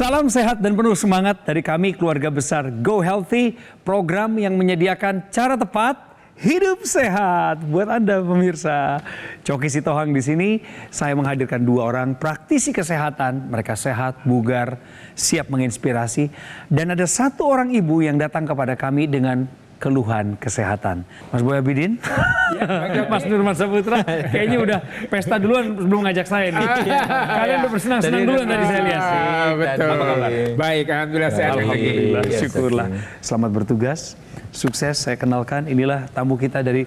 Salam sehat dan penuh semangat dari kami keluarga besar Go Healthy, program yang menyediakan cara tepat hidup sehat buat Anda pemirsa. Coki Sitohang di sini, saya menghadirkan dua orang praktisi kesehatan. Mereka sehat, bugar, siap menginspirasi. Dan ada satu orang ibu yang datang kepada kami dengan keluhan kesehatan. Mas Boy Abidin, Mas Nurman Saputra, kayaknya udah pesta duluan sebelum ngajak saya nih. Kalian udah bersenang-senang duluan tadi saya lihat. Betul. Apa kabar? Baik, alhamdulillah sehat. Alhamdulillah, Iya, syukurlah. Selamat bertugas, sukses. Saya kenalkan, inilah tamu kita dari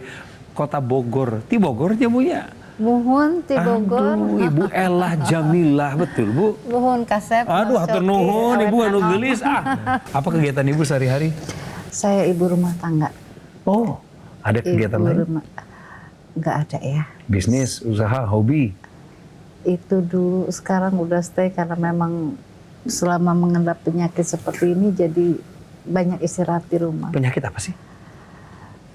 Kota Bogor. Ti Bogor jamunya. Muhun ti Bogor. Aduh, Ibu Ella Jamilah, betul Bu? Muhun kasep. Aduh, hatur nuhun Ibu anu gelis. Apa kegiatan Ibu sehari-hari? Saya ibu rumah tangga. Oh, ada kegiatan lain? Nggak ada ya. Bisnis, usaha, hobi? Itu dulu, sekarang udah stay karena memang selama mengendap penyakit seperti ini jadi banyak istirahat di rumah. Penyakit apa sih?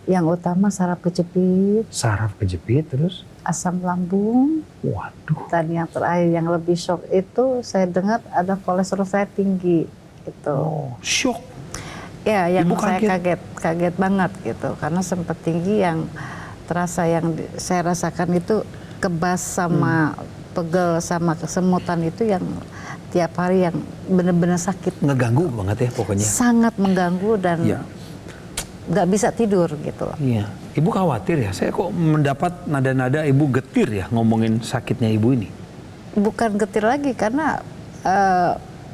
Yang utama saraf kejepit, Saraf kejepit, terus? asam lambung. Waduh. Dan yang terakhir yang lebih shock itu saya dengar ada kolesterol saya tinggi. Gitu. Oh, shock. Ya, yang Ibu saya kaget banget gitu, karena sempat tinggi yang terasa yang saya rasakan itu kebas sama pegel sama kesemutan itu yang tiap hari yang benar-benar sakit. Ngeganggu banget ya pokoknya. Sangat mengganggu dan Iya. nggak bisa tidur gitu. Iya. Ibu khawatir ya, saya kok mendapat nada-nada Ibu getir ya ngomongin sakitnya Ibu ini. Bukan getir lagi karena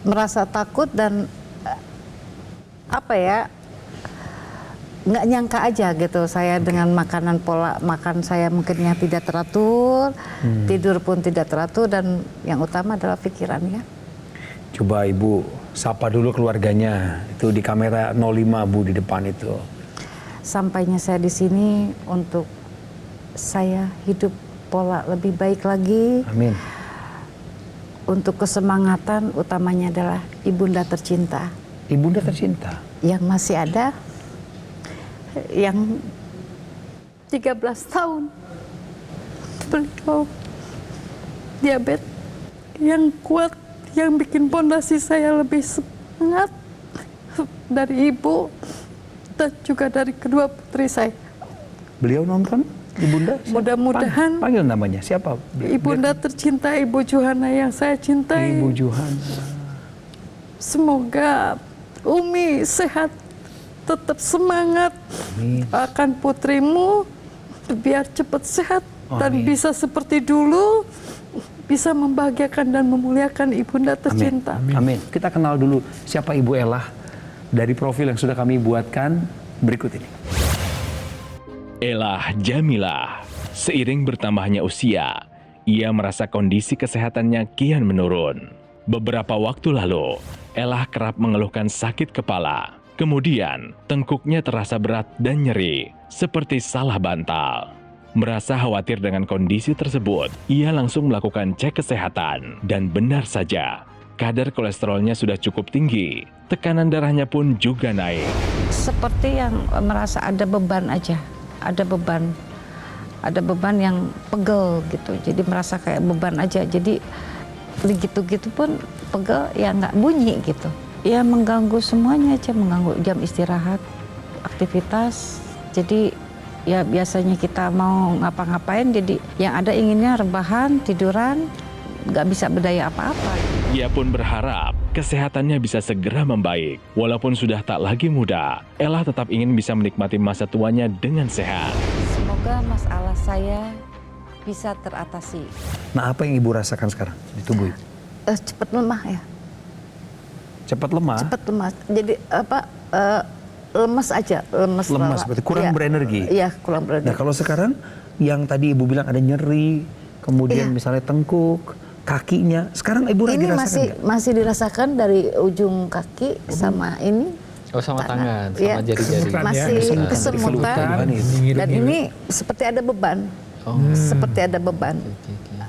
merasa takut dan apa ya, nggak nyangka aja gitu saya dengan makanan pola makan saya mungkin yang tidak teratur, tidur pun tidak teratur dan yang utama adalah pikiran ya. Coba Ibu sapa dulu keluarganya, itu di kamera 05 Bu di depan itu. Sampainya saya di sini untuk saya hidup pola lebih baik lagi. Amin. Untuk kesemangatan utamanya adalah ibunda tercinta. Ibunda tercinta. Yang masih ada, yang 13 tahun beliau diabetes yang kuat, yang bikin pondasi saya lebih semangat dari ibu dan juga dari kedua putri saya. Beliau nonton Ibunda? Mudah-mudahan Panggil namanya siapa? Ibunda tercinta Ibu Juhana yang saya cintai. Ibu Juhana. Semoga Umi sehat, tetap semangat. Amin. Akan putrimu biar cepat sehat dan Amin. bisa seperti dulu, bisa membahagiakan dan memuliakan ibunda tercinta. Amin. Kita kenal dulu siapa Ibu Ella dari profil yang sudah kami buatkan berikut ini. Ella Jamilah, seiring bertambahnya usia, ia merasa kondisi kesehatannya kian menurun. Beberapa waktu lalu, Ella kerap mengeluhkan sakit kepala. Kemudian, tengkuknya terasa berat dan nyeri, seperti salah bantal. Merasa khawatir dengan kondisi tersebut, ia langsung melakukan cek kesehatan. Dan benar saja, kadar kolesterolnya sudah cukup tinggi. Tekanan darahnya pun juga naik. Seperti yang merasa ada beban aja, ada beban yang pegel gitu. Jadi merasa kayak beban aja. Jadi gitu-gitu pun pegel ya nggak bunyi gitu. Ya mengganggu semuanya aja, mengganggu jam istirahat, aktivitas. Jadi ya biasanya kita mau ngapa-ngapain jadi yang ada inginnya rebahan, tiduran, nggak bisa berdaya apa-apa. Ia pun berharap kesehatannya bisa segera membaik. Walaupun sudah tak lagi muda, Ella tetap ingin bisa menikmati masa tuanya dengan sehat. Semoga masalah saya bisa teratasi. Nah, apa yang Ibu rasakan sekarang di tubuh Ibu? Cepat lemah ya. Cepat lemah? Cepat lemah. Jadi lemas aja, lemas. Lemas, berarti kurang berenergi? Iya, kurang berenergi. Nah, kalau sekarang yang tadi Ibu bilang ada nyeri, kemudian Iya. misalnya tengkuk, kakinya, sekarang Ibu lagi ini rasakan masih dirasakan dari ujung kaki sama ini. Oh, sama tangan, Ya, sama jari-jari. masih kesemutan. Dan ini seperti ada beban. Seperti ada beban.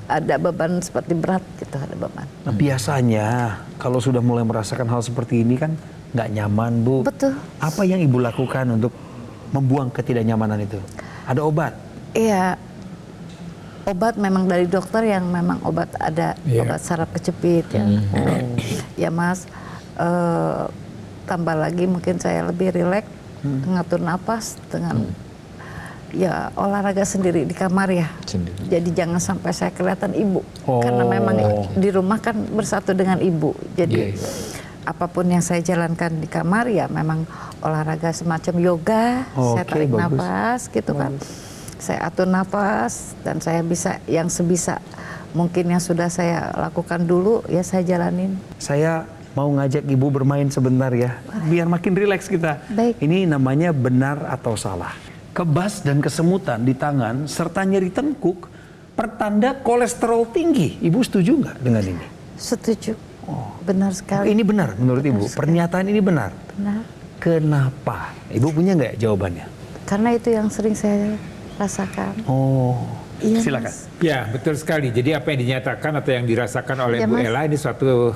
Ada beban seperti berat gitu, ada beban. Nah, biasanya kalau sudah mulai merasakan hal seperti ini kan nggak nyaman Bu. Betul. Apa yang Ibu lakukan untuk membuang ketidaknyamanan itu? Ada obat? Iya. obat memang dari dokter yang memang obat ada obat saraf kejepit ya. Ya Mas, tambah lagi mungkin saya lebih rileks, mengatur napas dengan ya olahraga sendiri di kamar ya. Jadi jangan sampai saya kelihatan ibu, karena memang di rumah kan bersatu dengan ibu. Jadi apapun yang saya jalankan di kamar ya memang olahraga semacam yoga, saya tarik napas gitu kan. Saya atur napas dan saya bisa yang sebisa mungkin yang sudah saya lakukan dulu ya saya jalanin. Saya mau ngajak Ibu bermain sebentar ya, biar makin rileks kita. Baik. Ini namanya benar atau salah. Kebas dan kesemutan di tangan serta nyeri tengkuk pertanda kolesterol tinggi. Ibu setuju nggak dengan ini? Setuju. Benar sekali. Ini benar menurut Ibu? Pernyataan ini benar? Benar. Kenapa? Ibu punya nggak jawabannya? Karena itu yang sering saya rasakan. Iya, Silakan. Mas. Ya, betul sekali. Jadi apa yang dinyatakan atau yang dirasakan oleh Ya, Bu Mas. Ella ini suatu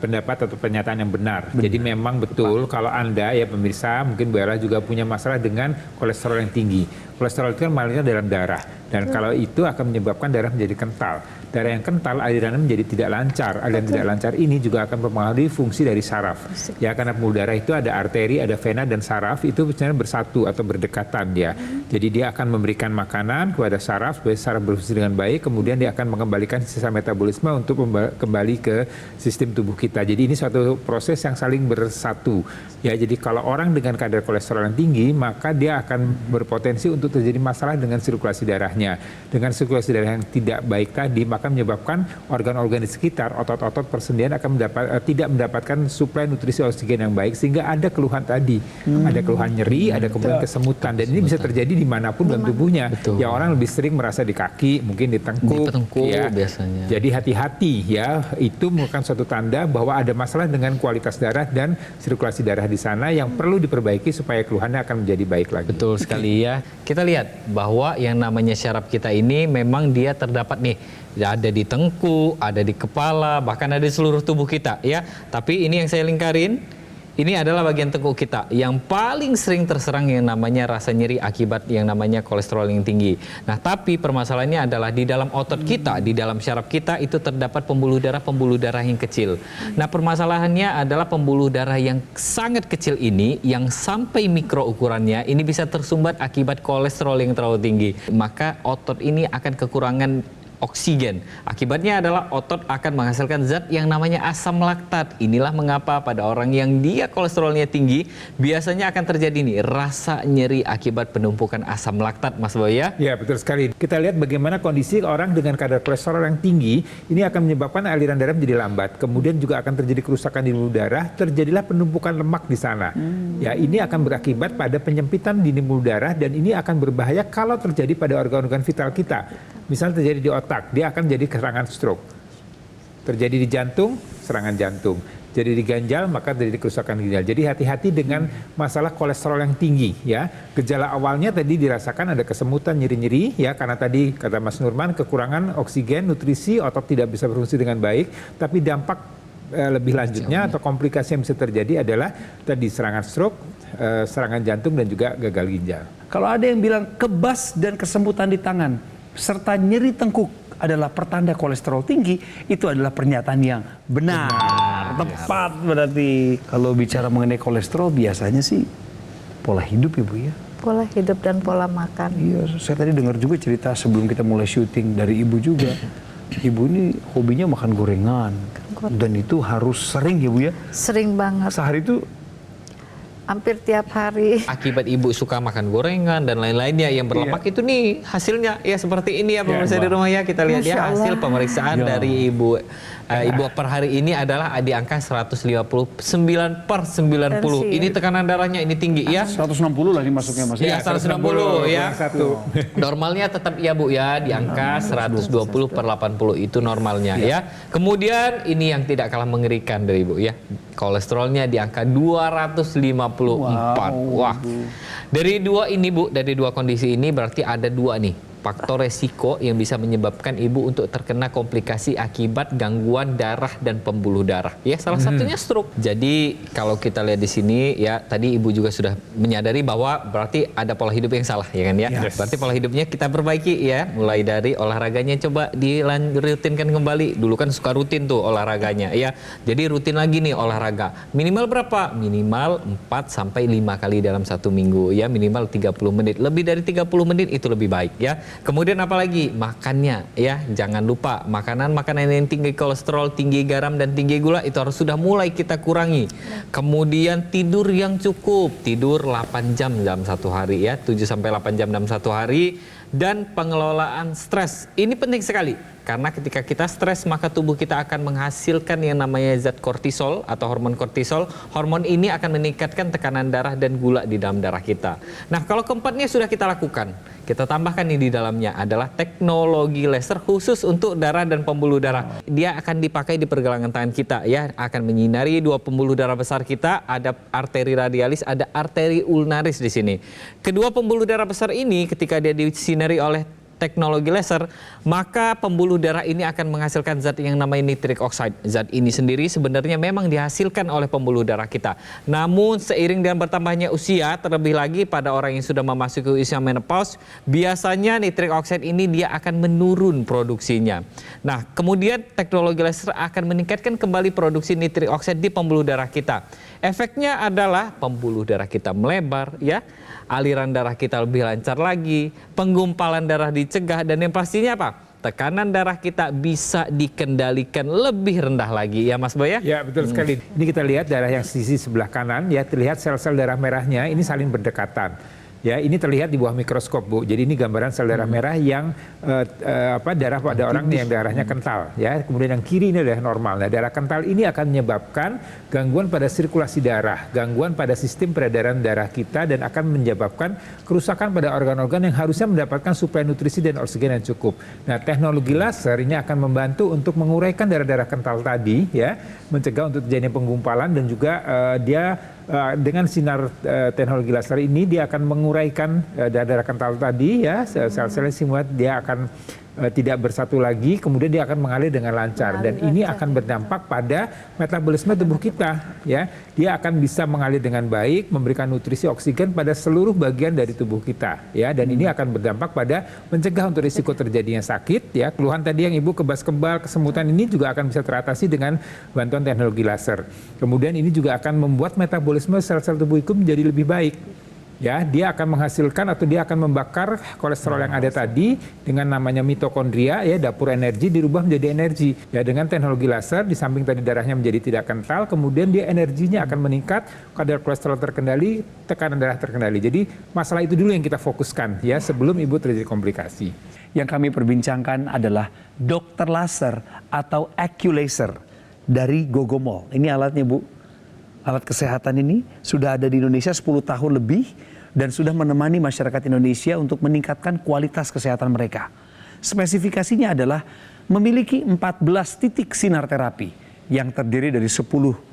pendapat atau pernyataan yang benar. Jadi memang betul kalau Anda ya pemirsa, mungkin Bu Ella juga punya masalah dengan kolesterol yang tinggi. Kolesterol itu kan malahnya dalam darah. Dan kalau itu akan menyebabkan darah menjadi kental. Darah yang kental alirannya menjadi tidak lancar. Aliran tidak lancar ini juga akan mempengaruhi fungsi dari saraf. Ya, karena pembuluh darah itu ada arteri, ada vena dan saraf itu sebenarnya bersatu atau berdekatan dia. Jadi dia akan memberikan makanan kepada saraf supaya saraf berfungsi dengan baik, kemudian dia akan mengembalikan sisa metabolisme untuk kembali ke sistem tubuh kita. Jadi ini suatu proses yang saling bersatu. Ya, jadi kalau orang dengan kadar kolesterol yang tinggi, maka dia akan berpotensi untuk terjadi masalah dengan sirkulasi darahnya. Dengan sirkulasi darah yang tidak baik tadi, maka menyebabkan organ-organ di sekitar, otot-otot persendian akan tidak mendapatkan suplai nutrisi oksigen yang baik, sehingga ada keluhan tadi. Ada keluhan nyeri, ada kemudian kesemutan. Dan ini bisa terjadi dimanapun dalam tubuhnya. Ya, orang lebih sering merasa di kaki, mungkin di tengkuk ya. Biasanya. Jadi hati-hati ya, itu merupakan suatu tanda bahwa ada masalah dengan kualitas darah dan sirkulasi darah di sana yang perlu diperbaiki supaya keluhannya akan menjadi baik lagi. Betul sekali ya. Kita lihat bahwa yang namanya syaraf kita ini memang dia terdapat nih, ada di tengkuk, ada di kepala, bahkan ada di seluruh tubuh kita ya. Tapi ini yang saya lingkarin, ini adalah bagian tengkuk kita yang paling sering terserang yang namanya rasa nyeri akibat yang namanya kolesterol yang tinggi. Nah, tapi permasalahannya adalah di dalam otot kita, di dalam syaraf kita itu terdapat pembuluh darah yang kecil. Nah, permasalahannya adalah pembuluh darah yang sangat kecil ini yang sampai mikro ukurannya ini bisa tersumbat akibat kolesterol yang terlalu tinggi. Maka otot ini akan kekurangan oksigen. Akibatnya adalah otot akan menghasilkan zat yang namanya asam laktat. Inilah mengapa pada orang yang dia kolesterolnya tinggi, biasanya akan terjadi nih rasa nyeri akibat penumpukan asam laktat, Mas Boy ya. Ya, betul sekali. Kita lihat bagaimana kondisi orang dengan kadar kolesterol yang tinggi, ini akan menyebabkan aliran darah menjadi lambat. Kemudian juga akan terjadi kerusakan di pembuluh darah, terjadilah penumpukan lemak di sana. Ya, ini akan berakibat pada penyempitan di pembuluh darah dan ini akan berbahaya kalau terjadi pada organ-organ vital kita. Misalnya terjadi di otak, dia akan jadi serangan stroke. Terjadi di jantung, serangan jantung. Jadi di ginjal, maka terjadi kerusakan ginjal. Jadi hati-hati dengan masalah kolesterol yang tinggi ya. Gejala awalnya tadi dirasakan ada kesemutan, nyeri-nyeri ya, karena tadi kata Mas Nurman kekurangan oksigen, nutrisi, otot tidak bisa berfungsi dengan baik. Tapi dampak lebih lanjutnya atau komplikasi yang bisa terjadi adalah tadi serangan stroke, serangan jantung dan juga gagal ginjal. Kalau ada yang bilang kebas dan kesemutan di tangan serta nyeri tengkuk adalah pertanda kolesterol tinggi, itu adalah pernyataan yang benar. Tepat berarti. Kalau bicara mengenai kolesterol biasanya sih pola hidup ya Bu ya. Pola hidup dan pola makan. Iya, saya tadi dengar juga cerita sebelum kita mulai syuting dari Ibu juga. Ibu ini hobinya makan gorengan. Dan itu harus sering ya Bu ya. Sering banget. Sehari itu Hampir tiap hari. Akibat ibu suka makan gorengan dan lain-lainnya yang berlemak itu nih hasilnya ya seperti ini ya pemirsa di rumah ya. Kita lihat ya hasil pemeriksaan dari ibu. Ibu per hari ini adalah di angka 159/90. Ini tekanan darahnya ini tinggi ya. 160 lah ini masuknya Mas. Iya 160 ya. Satu. Normalnya tetap ya Bu ya di angka 120/80 itu normalnya ya. Kemudian ini yang tidak kalah mengerikan dari Ibu ya. Kolesterolnya di angka 254. Wah. Dari dua ini Bu, dari dua kondisi ini berarti ada dua nih faktor resiko yang bisa menyebabkan ibu untuk terkena komplikasi akibat gangguan darah dan pembuluh darah. Ya, salah satunya stroke. Jadi kalau kita lihat di sini ya, tadi ibu juga sudah menyadari bahwa berarti ada pola hidup yang salah, ya kan ya. Yes. Berarti pola hidupnya kita perbaiki ya, mulai dari olahraganya coba dirutinkan kembali. Dulu kan suka rutin tuh olahraganya ya. Jadi rutin lagi nih olahraga. Minimal berapa? Minimal 4 sampai 5 kali dalam satu minggu ya, minimal 30 menit. Lebih dari 30 menit itu lebih baik ya. Kemudian apalagi? Makannya ya. Jangan lupa makanan-makanan yang tinggi kolesterol, tinggi garam dan tinggi gula itu harus sudah mulai kita kurangi. Kemudian tidur yang cukup. Tidur 8 jam dalam satu hari ya. 7 sampai 8 jam dalam satu hari. Dan pengelolaan stres. Ini penting sekali. Karena ketika kita stres maka tubuh kita akan menghasilkan yang namanya zat kortisol atau hormon kortisol. Hormon ini akan meningkatkan tekanan darah dan gula di dalam darah kita. Nah, kalau keempatnya sudah kita lakukan, kita tambahkan ini di dalamnya adalah teknologi laser khusus untuk darah dan pembuluh darah. Dia akan dipakai di pergelangan tangan kita ya, akan menyinari dua pembuluh darah besar kita, ada arteri radialis, ada arteri ulnaris di sini. Kedua pembuluh darah besar ini ketika dia disinari oleh teknologi laser, maka pembuluh darah ini akan menghasilkan zat yang namanya nitric oxide. Zat ini sendiri sebenarnya memang dihasilkan oleh pembuluh darah kita. Namun seiring dengan bertambahnya usia, terlebih lagi pada orang yang sudah memasuki usia menopause, biasanya nitric oxide ini dia akan menurun produksinya. Nah, kemudian teknologi laser akan meningkatkan kembali produksi nitric oxide di pembuluh darah kita. Efeknya adalah pembuluh darah kita melebar ya, aliran darah kita lebih lancar lagi, penggumpalan darah dicegah, dan yang pastinya apa? Tekanan darah kita bisa dikendalikan lebih rendah lagi ya Mas Boy ya? Ya, betul sekali. Ini kita lihat darah yang sisi sebelah kanan ya, terlihat sel-sel darah merahnya ini saling berdekatan. Ya, ini terlihat di bawah mikroskop, Bu. Jadi ini gambaran sel darah merah yang darah pada orang yang darahnya kental, ya. Kemudian yang kiri ini adalah normal. Nah, darah kental ini akan menyebabkan gangguan pada sirkulasi darah, gangguan pada sistem peredaran darah kita, dan akan menyebabkan kerusakan pada organ-organ yang harusnya mendapatkan suplai nutrisi dan oksigen yang cukup. Nah, teknologi laser ini akan membantu untuk menguraikan darah-darah kental tadi, ya, mencegah untuk terjadinya penggumpalan, dan juga dengan sinar teknologi laser ini dia akan menguraikan darah kental tadi ya, sel-sel semua dia akan tidak bersatu lagi, kemudian dia akan mengalir dengan lancar, dan ini akan berdampak pada metabolisme tubuh kita ya. Dia akan bisa mengalir dengan baik, memberikan nutrisi oksigen pada seluruh bagian dari tubuh kita ya, dan ini akan berdampak pada mencegah untuk risiko terjadinya sakit ya. Keluhan tadi yang Ibu kebas-kebal, kesemutan ini juga akan bisa teratasi dengan bantuan teknologi laser. Kemudian ini juga akan membuat metabolisme sel-sel tubuh itu menjadi lebih baik. Ya, dia akan menghasilkan atau dia akan membakar kolesterol yang ada tadi dengan namanya mitokondria ya, dapur energi dirubah menjadi energi. Ya, dengan teknologi laser di samping tadi darahnya menjadi tidak kental, kemudian dia energinya akan meningkat, kadar kolesterol terkendali, tekanan darah terkendali. Jadi masalah itu dulu yang kita fokuskan ya sebelum Ibu terjadi komplikasi. Yang kami perbincangkan adalah dokter laser atau AccuLaser dari Gogomol. Ini alatnya, Bu. Alat kesehatan ini sudah ada di Indonesia 10 tahun lebih dan sudah menemani masyarakat Indonesia untuk meningkatkan kualitas kesehatan mereka. Spesifikasinya adalah memiliki 14 titik sinar terapi yang terdiri dari 10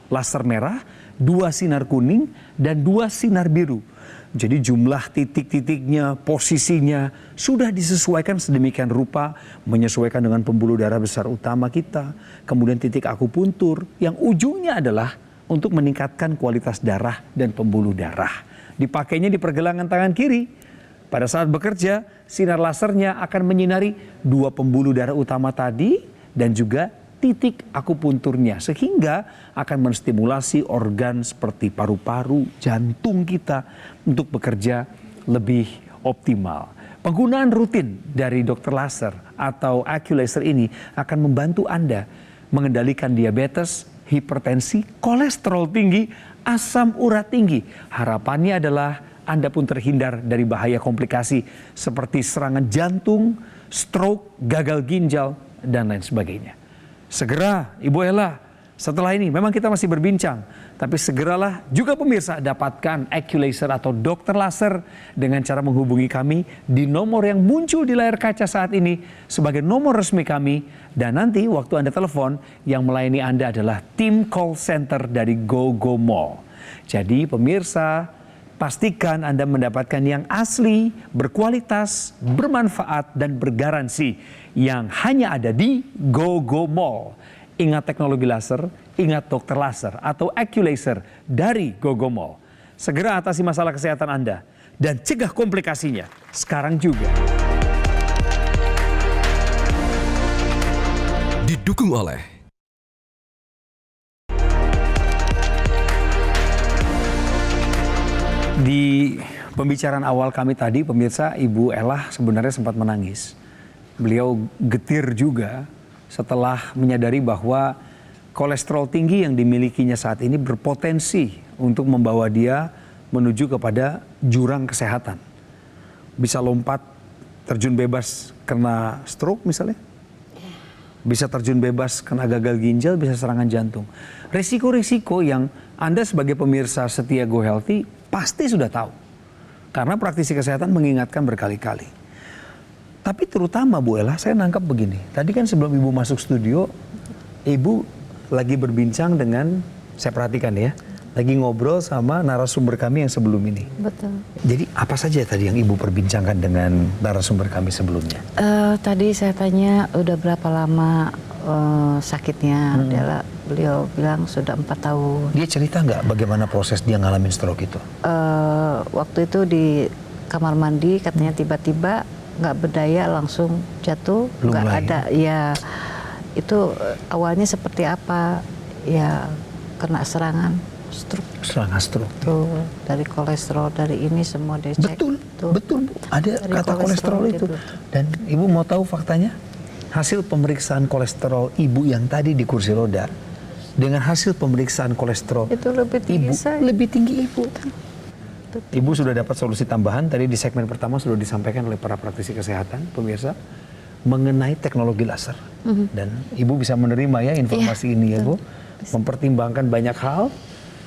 laser merah, 2 sinar kuning, dan 2 sinar biru. Jadi jumlah titik-titiknya, posisinya sudah disesuaikan sedemikian rupa, menyesuaikan dengan pembuluh darah besar utama kita, kemudian titik akupuntur yang ujungnya adalah untuk meningkatkan kualitas darah dan pembuluh darah. Dipakainya di pergelangan tangan kiri. Pada saat bekerja, sinar lasernya akan menyinari 2 pembuluh darah utama tadi dan juga titik akupunturnya, sehingga akan menstimulasi organ seperti paru-paru, jantung kita untuk bekerja lebih optimal. Penggunaan rutin dari dokter laser atau AccuLaser ini akan membantu Anda mengendalikan diabetes, hipertensi, kolesterol tinggi, asam urat tinggi. Harapannya adalah Anda pun terhindar dari bahaya komplikasi seperti serangan jantung, stroke, gagal ginjal, dan lain sebagainya. Segera, Ibu Ella, setelah ini memang kita masih berbincang, tapi segeralah juga pemirsa dapatkan AccuLaser atau dokter laser dengan cara menghubungi kami di nomor yang muncul di layar kaca saat ini sebagai nomor resmi kami, dan nanti waktu Anda telepon yang melayani Anda adalah tim call center dari Gogomol. Jadi pemirsa, Pastikan Anda mendapatkan yang asli, berkualitas, bermanfaat, dan bergaransi yang hanya ada di GoGo Mall. Ingat teknologi laser, ingat dokter laser atau AccuLaser dari GoGo Mall. Segera atasi masalah kesehatan Anda dan cegah komplikasinya sekarang juga. Didukung oleh Di pembicaraan awal kami tadi, pemirsa, Ibu Ella sebenarnya sempat menangis. Beliau getir juga setelah menyadari bahwa kolesterol tinggi yang dimilikinya saat ini berpotensi untuk membawa dia menuju kepada jurang kesehatan. Bisa lompat, terjun bebas kena stroke misalnya. Bisa terjun bebas kena gagal ginjal, bisa serangan jantung. Risiko-risiko yang Anda sebagai pemirsa setia Go Healthy pasti sudah tahu. Karena praktisi kesehatan mengingatkan berkali-kali. Tapi terutama Bu Ella, saya nangkap begini. Tadi kan sebelum Ibu masuk studio, Ibu lagi berbincang dengan, saya perhatikan ya, lagi ngobrol sama narasumber kami yang sebelum ini. Betul. Jadi apa saja tadi yang Ibu perbincangkan dengan narasumber kami sebelumnya? Tadi saya tanya udah berapa lama sakitnya. Beliau bilang sudah 4 tahun. Dia cerita nggak bagaimana proses dia ngalamin stroke itu? Waktu itu di kamar mandi katanya tiba-tiba nggak berdaya langsung jatuh, nggak Lunglai. ada. Ya itu awalnya seperti apa? Ya kena serangan stroke. Serangan stroke. Tuh, dari kolesterol, dari ini semua dia cek. Betul, Tuh. betul Bu. Ada Dari kata kolesterol itu. itu. Dan Ibu mau tahu faktanya? Hasil pemeriksaan kolesterol Ibu yang tadi di kursi roda dengan hasil pemeriksaan kolesterol Itu lebih tinggi Ibu saya. lebih tinggi Ibu. Ibu sudah dapat solusi tambahan tadi di segmen pertama sudah disampaikan oleh para praktisi kesehatan pemirsa mengenai teknologi laser. Dan Ibu bisa menerima ya informasi ini ya Bu. Mempertimbangkan banyak hal.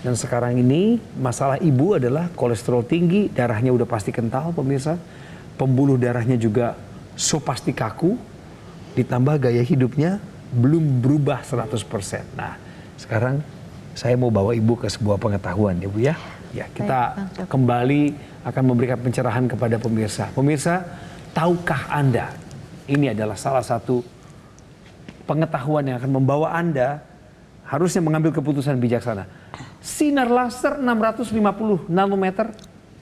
Dan sekarang ini masalah Ibu adalah kolesterol tinggi, darahnya udah pasti kental pemirsa. Pembuluh darahnya juga so pasti kaku. Ditambah gaya hidupnya belum berubah 100%. Nah, sekarang saya mau bawa Ibu ke sebuah pengetahuan ya Bu ya. Ya, kita kembali akan memberikan pencerahan kepada pemirsa. Pemirsa, tahukah Anda ini adalah salah satu pengetahuan yang akan membawa Anda harusnya mengambil keputusan bijaksana. Sinar laser 650 nanometer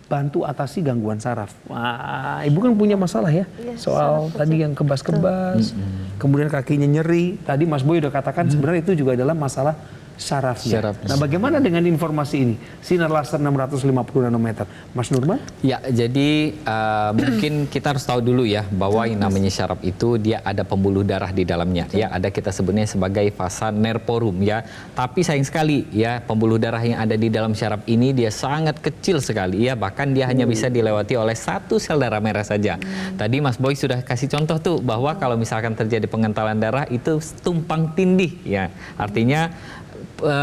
bantu atasi gangguan saraf. Wah, Ibu kan punya masalah ya, soal tadi yang kebas-kebas, kemudian kakinya nyeri. Tadi Mas Boy udah katakan sebenarnya itu juga adalah masalah sarafnya. Nah, bagaimana dengan informasi ini? Sinar laser 650 nanometer. Mas Nurman? Ya, jadi mungkin kita harus tahu dulu ya bahwa yang namanya syaraf itu dia ada pembuluh darah di dalamnya. Ya, ada kita sebutnya sebagai vasa nervorum ya. Tapi sayang sekali ya, pembuluh darah yang ada di dalam syaraf ini dia sangat kecil sekali ya. Bahkan dia hanya bisa dilewati oleh 1 sel darah merah saja. Tadi Mas Boy sudah kasih contoh tuh bahwa kalau misalkan terjadi pengentalan darah itu tumpang tindih ya. Artinya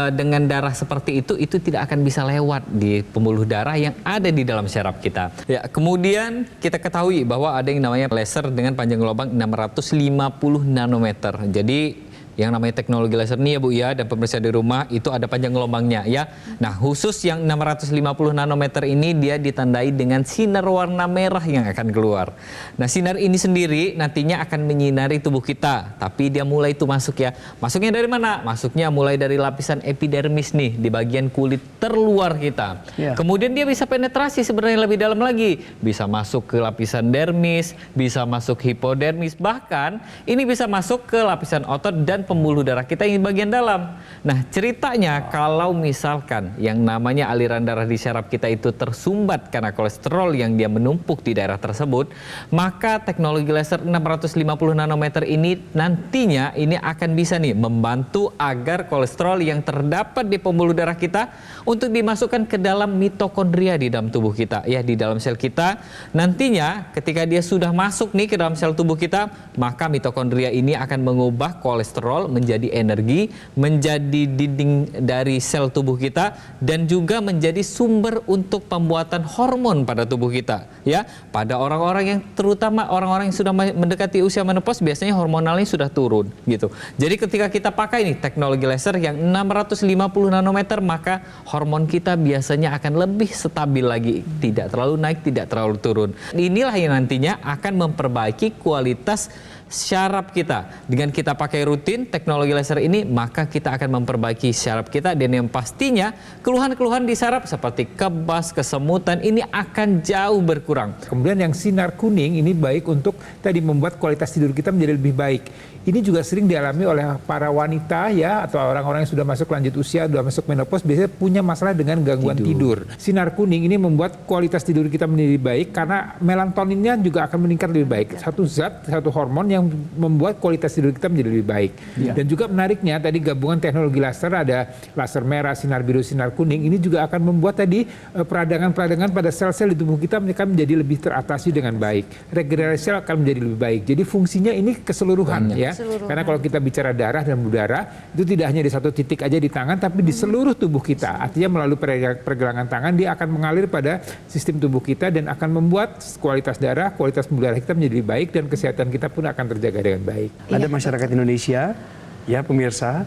dengan darah seperti itu tidak akan bisa lewat di pembuluh darah yang ada di dalam syaraf kita. Ya, kemudian kita ketahui bahwa ada yang namanya laser dengan panjang gelombang 650 nanometer. Jadi yang namanya teknologi laser ini ya Bu ya, dan pemirsa di rumah itu ada panjang gelombangnya ya. Nah, khusus yang 650 nanometer ini dia ditandai dengan sinar warna merah yang akan keluar. Nah, sinar ini sendiri nantinya akan menyinari tubuh kita, tapi dia mulai itu masuk ya. Masuknya dari mana? Masuknya mulai dari lapisan epidermis nih di bagian kulit terluar kita. Kemudian dia bisa penetrasi sebenarnya lebih dalam lagi. Bisa masuk ke lapisan dermis, bisa masuk hipodermis, bahkan ini bisa masuk ke lapisan otot dan pembuluh darah kita yang bagian dalam. Nah, ceritanya kalau misalkan yang namanya aliran darah di syaraf kita itu tersumbat karena kolesterol yang dia menumpuk di daerah tersebut, maka teknologi laser 650 nanometer ini nantinya ini akan bisa nih membantu agar kolesterol yang terdapat di pembuluh darah kita untuk dimasukkan ke dalam mitokondria di dalam tubuh kita ya, di dalam sel kita. Nantinya ketika dia sudah masuk nih ke dalam sel tubuh kita, maka mitokondria ini akan mengubah kolesterol kolesterol menjadi energi, menjadi dinding dari sel tubuh kita, dan juga menjadi sumber untuk pembuatan hormon pada tubuh kita. Ya, pada orang-orang yang terutama orang-orang yang sudah mendekati usia menopause biasanya hormonalnya sudah turun gitu. Jadi ketika kita pakai nih teknologi laser yang 650 nanometer, maka hormon kita biasanya akan lebih stabil lagi, tidak terlalu naik, tidak terlalu turun. Inilah yang nantinya akan memperbaiki kualitas syaraf kita. Dengan kita pakai rutin teknologi laser ini, maka kita akan memperbaiki syaraf kita, dan yang pastinya keluhan-keluhan di syaraf seperti kebas, kesemutan ini akan jauh berkurang. Kemudian yang sinar kuning ini baik untuk tadi membuat kualitas tidur kita menjadi lebih baik. Ini juga sering dialami oleh para wanita ya, atau orang-orang yang sudah masuk lanjut usia, sudah masuk menopause, biasanya punya masalah dengan gangguan tidur. Sinar kuning ini membuat kualitas tidur kita menjadi baik karena melatoninnya juga akan meningkat lebih baik. Satu zat, satu hormon yang membuat kualitas tidur kita menjadi lebih baik. Dan juga menariknya tadi gabungan teknologi laser, ada laser merah, sinar biru, sinar kuning, ini juga akan membuat tadi peradangan-peradangan pada sel-sel di tubuh kita mereka menjadi lebih teratasi dengan baik. Regenerasi sel akan menjadi lebih baik. Jadi fungsinya ini keseluruhan ya. Karena kalau kita bicara darah dan udara, itu tidak hanya di satu titik aja di tangan, tapi di seluruh tubuh kita. Artinya melalui pergelangan tangan, dia akan mengalir pada sistem tubuh kita dan akan membuat kualitas darah, kualitas udara kita menjadi lebih baik, dan kesehatan kita pun akan terjaga dengan baik. Ada masyarakat Indonesia, ya pemirsa,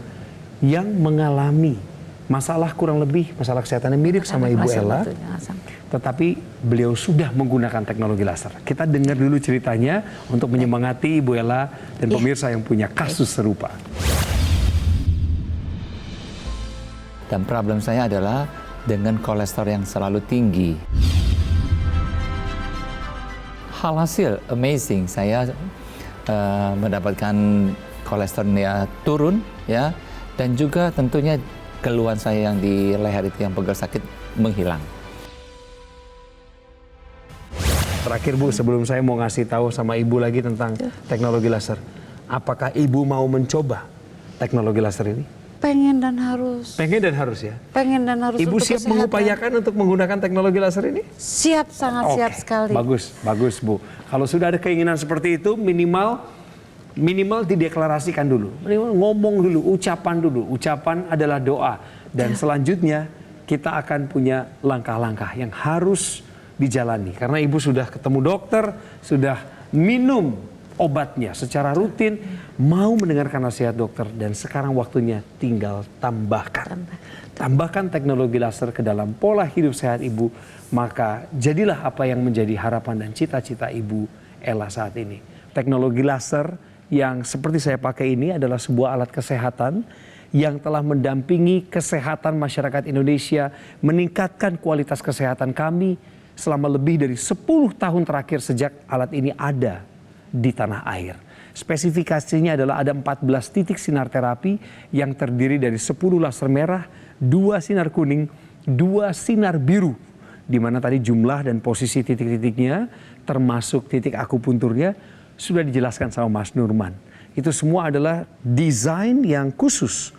yang mengalami masalah kurang lebih, masalah kesehatan yang mirip sama Ibu Ella, tetapi beliau sudah menggunakan teknologi laser. Kita dengar dulu ceritanya untuk menyemangati Ibu Ella dan pemirsa yang punya kasus serupa. Dan problem saya adalah dengan kolesterol yang selalu tinggi. Hasil amazing, saya mendapatkan kolesterolnya turun ya, dan juga tentunya keluhan saya yang di leher itu yang pegel sakit menghilang. Terakhir Bu, sebelum saya mau ngasih tahu sama Ibu lagi tentang teknologi laser, apakah Ibu mau mencoba teknologi laser ini? Pengen dan harus. Pengen dan harus ya? Pengen dan harus. Ibu untuk siap kesehatan. mengupayakan untuk menggunakan teknologi laser ini? Siap, sangat siap sekali. Bagus, bagus Bu. Kalau sudah ada keinginan seperti itu, minimal dideklarasikan dulu. Minimal ngomong dulu, ucapan dulu. Ucapan adalah doa. Dan selanjutnya kita akan punya langkah-langkah yang harus dijalani. Karena Ibu sudah ketemu dokter, sudah minum obatnya secara rutin, mau mendengarkan nasihat dokter, dan sekarang waktunya tinggal tambahkan. Tambahkan teknologi laser ke dalam pola hidup sehat Ibu, maka jadilah apa yang menjadi harapan dan cita-cita Ibu Ella saat ini. Teknologi laser yang seperti saya pakai ini adalah sebuah alat kesehatan yang telah mendampingi kesehatan masyarakat Indonesia, meningkatkan kualitas kesehatan kami selama lebih dari 10 tahun terakhir sejak alat ini ada di tanah air. Spesifikasinya adalah ada 14 titik sinar terapi yang terdiri dari 10 laser merah, 2 sinar kuning, 2 sinar biru, di mana tadi jumlah dan posisi titik-titiknya termasuk titik akupunturnya sudah dijelaskan sama Mas Nurman. Itu semua adalah desain yang khusus,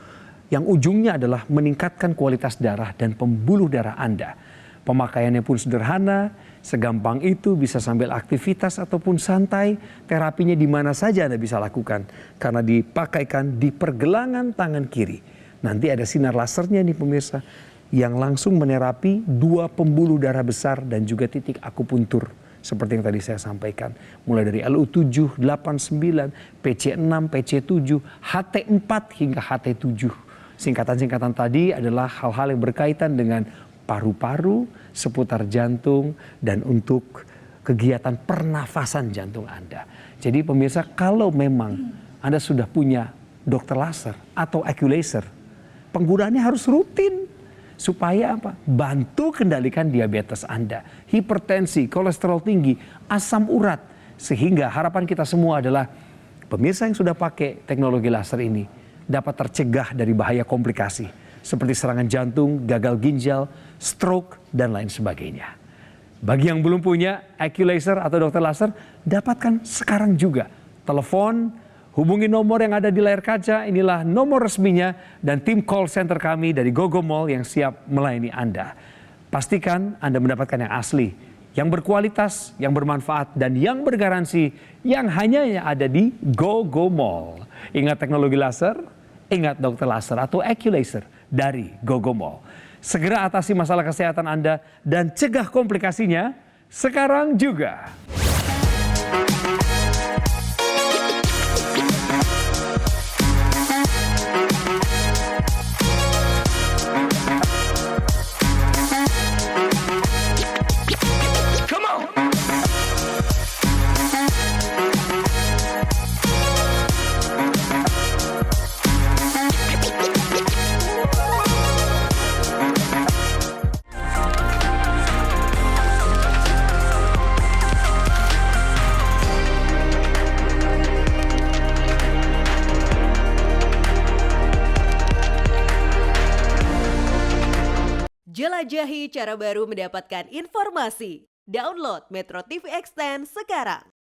yang ujungnya adalah meningkatkan kualitas darah dan pembuluh darah Anda. Pemakaiannya pun sederhana, segampang itu, bisa sambil aktivitas ataupun santai. Terapinya di mana saja Anda bisa lakukan karena dipakaikan di pergelangan tangan kiri. Nanti ada sinar lasernya nih pemirsa yang langsung menerapi 2 pembuluh darah besar dan juga titik akupuntur seperti yang tadi saya sampaikan. Mulai dari LU7, 89, PC6, PC7, HT4 hingga HT7. Singkatan-singkatan tadi adalah hal-hal yang berkaitan dengan paru-paru, seputar jantung, dan untuk kegiatan pernafasan jantung Anda. Jadi pemirsa, kalau memang Anda sudah punya dokter laser atau AccuLaser, penggunaannya harus rutin. Supaya apa? Bantu kendalikan diabetes Anda, hipertensi, kolesterol tinggi, asam urat. Sehingga harapan kita semua adalah pemirsa yang sudah pakai teknologi laser ini dapat tercegah dari bahaya komplikasi seperti serangan jantung, gagal ginjal, stroke, dan lain sebagainya. Bagi yang belum punya AccuLaser atau dokter laser, dapatkan sekarang juga. Telepon, hubungi nomor yang ada di layar kaca, inilah nomor resminya dan tim call center kami dari GoGo Mall yang siap melayani Anda. Pastikan Anda mendapatkan yang asli, yang berkualitas, yang bermanfaat, dan yang bergaransi, yang hanya ada di GoGo Mall. Ingat teknologi laser? Ingat dokter laser atau AccuLaser dari Gogomo. Segera atasi masalah kesehatan Anda dan cegah komplikasinya sekarang juga. Jelajahi cara baru mendapatkan informasi. Download Metro TV Extend sekarang.